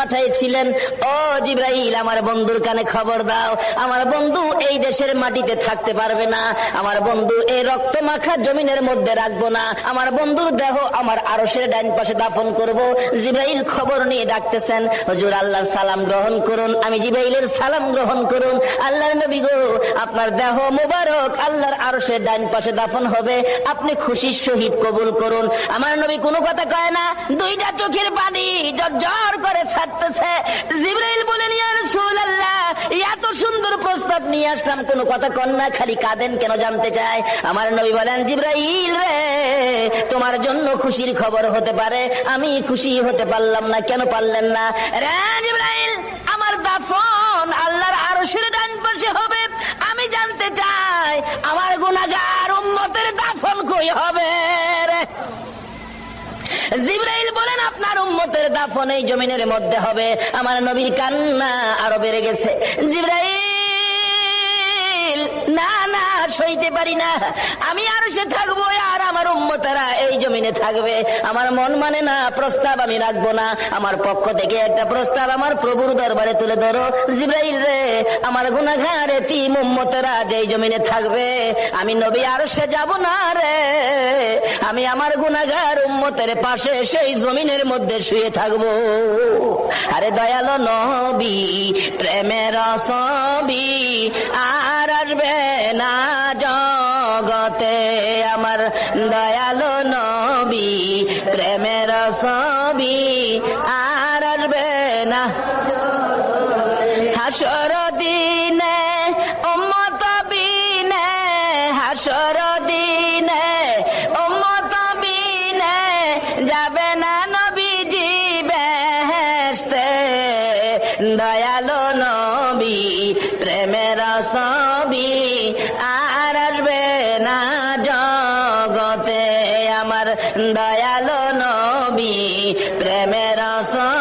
পাঠাইছিলেন, ও জিবরাইল আমার বন্ধুর কানে খবর দাও, আমার বন্ধু এই দেশের মাটিতে থাকতে পারবে না, আমার বন্ধু এই রক্ত মাখা জমিনের মধ্যে রাখবো না, আমার বন্ধুর দেহ আমার আরশের ডাইন পাশে দাফন করব। জিবরাইল খবর নিয়ে ডাকতেছেন, হুজুর আল্লাহর সালাম গ্রহণ করুন। আমি জিবরাইলের সালাম গ্রহণ করুন। আল্লাহর নবী গো, আপনার দেহ মুবারক আল্লাহর আরশের ডাইন পাশে দাফন হবে, আপনি খুশির সহিত কবুল করুন। আমার নবী কোনো কথা কয় না, দুইটা চোখের পানি ঝরঝর করে ছাড়তেছে। জিবরাইল বলেন, ইয়া রাসূলুল্লাহ, এত সুন্দর প্রস্তাব নিয়ে আসলাম, কোনো কথা কন না, খালি কাঁদেন কেন জানতে চাই। আমার নবী বলেন, জিবরাইল রে, তোমার জন্য খুশির খবর হতে পারে, আমি খুশি হতে পারলাম না, কেন পারলেন না? রে জিবরাইল, আমার দাফন আল্লাহর আরশের ডান পাশে হবে, আমি জানতে চাই আমার গুনাহগার উম্মতের দাফন কই হবে রে? জিবরাইল বলেন, আপনার উম্মতের দাফন এই জমিনের মধ্যে হবে। আমার নবীর কান্না আরো বেড়ে গেছে। জিবরাইল, না না, সইতে পারি না, আমি আরশে থাকবো আর আমার উম্মতেরা এই জমিনে থাকবে, আমার মন মানে না, প্রস্তাব আমি রাখবো না, আমার পক্ষ থেকে একটা প্রস্তাব আমার প্রভুর দরবারে তুলে ধরো। জিবরাইল রে, আমার গুনাহগার এতিম উম্মতেরা যেই জমিনে থাকবে, আমি নবী আরশে যাব না রে, আমি আমার গুনাহগার উম্মতের পাশে সেই জমিনের মধ্যে শুয়ে থাকবো। আরে দয়ালো নবী, প্রেমের ছবি আর আসবে না জগতে, আমার দয়ালো নবী, প্রেমের ছবি আর আসবে না। হাসর দিনে উম্মত বিনে, হাসর দিনে উম্মত বিনে যাবে না নবীজি বেহেশতে, দয়ালো নবী, প্রেমের ছবি আর আসবে না জগতে, আমার দয়ালো নবী, প্রেমের ছবি